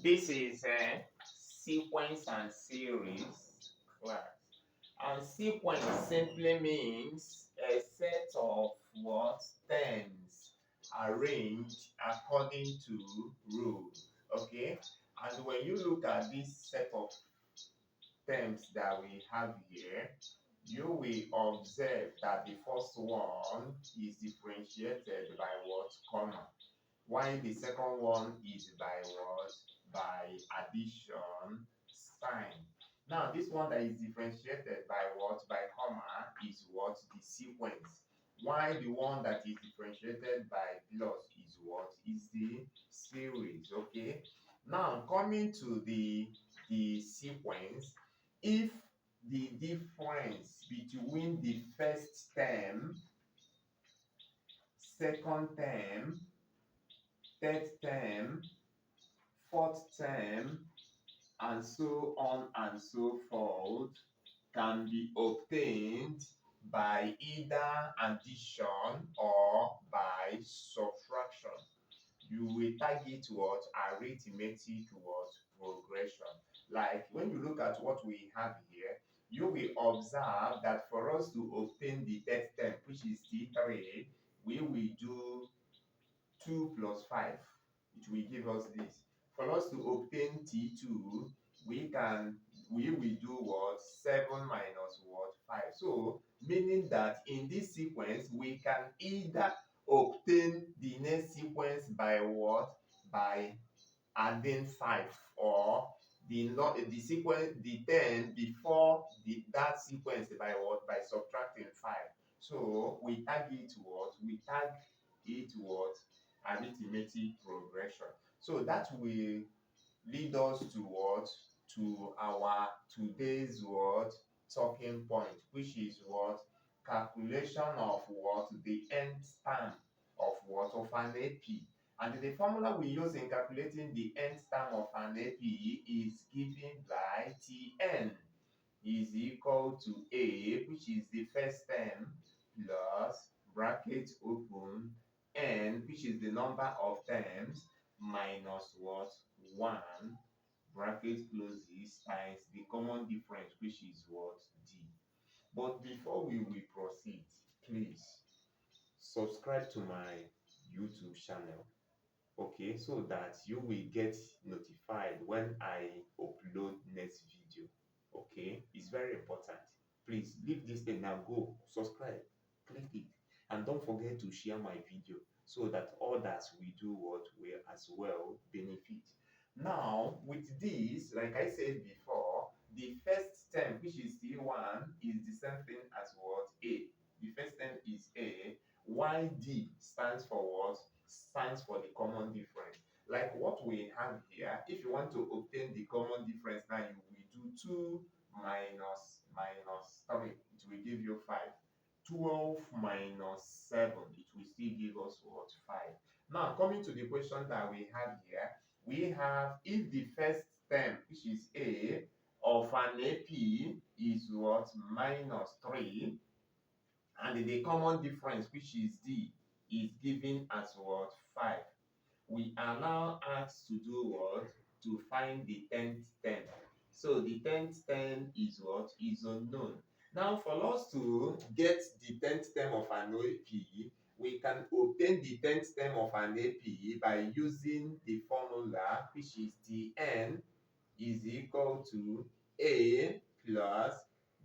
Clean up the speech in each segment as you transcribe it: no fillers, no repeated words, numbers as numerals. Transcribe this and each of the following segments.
This is a sequence and series class. And sequence simply means a set of what terms arranged according to rules. Okay? And when you look at this set of terms that we have here, you will observe that the first one is differentiated by what? Comma. While the second one is by what? By addition sign. Now, this one that is differentiated by what? By comma is what? The sequence. While the one that is differentiated by plus is what? Is the series. Okay. Now, coming to the sequence, if the difference between the first term, second term, third term, fourth term, and so on and so forth can be obtained by either addition or by subtraction. You will target what? Arithmetic what? Progression. Like when you look at what we have here, you will observe that for us to obtain the third term, which is T3, we will do 2 plus 5. It will give us this. For us to obtain T2, we will do what? 7 minus what? 5. So meaning that in this sequence we can either obtain the next sequence by what? By adding 5, or the sequence, the 10 before that sequence by what? By subtracting 5. So we tag it what? We tag it what? Arithmetic progression. So that will lead us to what? To our today's what? Talking point, which is what? Calculation of what? The nth term of what? Of an AP. And the formula we use in calculating the nth term of an AP is given by Tn is equal to A, which is the first term, plus bracket open, n, which is the number of terms, minus what? 1, bracket closes, times the common difference, which is what? D. But before we will proceed, please subscribe to my YouTube channel, okay, so that you will get notified when I upload next video. Okay, it's very important. Please leave this thing now, go subscribe, click it, and don't forget to share my video so that others will do what will as well benefit. Now with this, like I said before, the first term, which is T1, is the same thing as what? A. The first term is A, while D stands for what? Stands for the common difference. Like what we have here, if you want to obtain the common difference, now you will do 2 minus 3. It will give you 5. 12 minus 7. It will still give us what? 5. Now, coming to the question that we have here, we have if the first term, which is A, of an AP is what? Minus 3, and the common difference, which is D, is given as what? 5. We are now asked to do what? To find the 10th term. So the 10th term is what? Is unknown. Now for us to get the 10th term of an AP, we can obtain the 10th term of an AP by using the formula, which is Tn is equal to A plus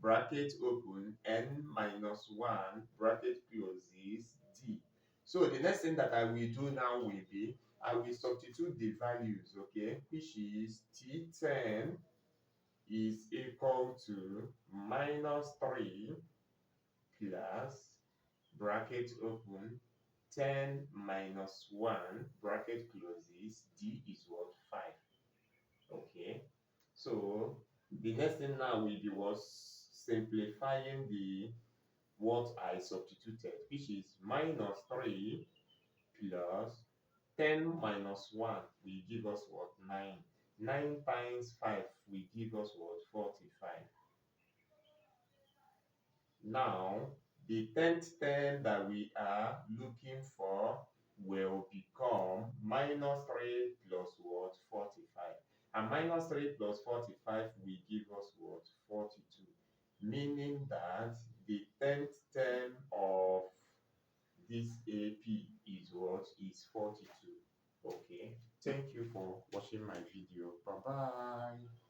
bracket open n minus 1 bracket closes D. So the next thing that I will do now will be I will substitute the values, okay, which is T10 is equal to minus 3 plus bracket open 10 minus 1 bracket closes D is what? 5. Okay, so the next thing now will be was simplifying the what I substituted, which is minus 3 plus 10 minus 1 will give us what? 9. 9 times 5 will give us what? 45. Now, the 10th term that we are looking for will become minus 3 plus what? 45. And minus 3 plus 45 will give us what? 42. Meaning that the 10th term of this AP is what? Is 42. Okay. Thank you for watching my video. Bye bye.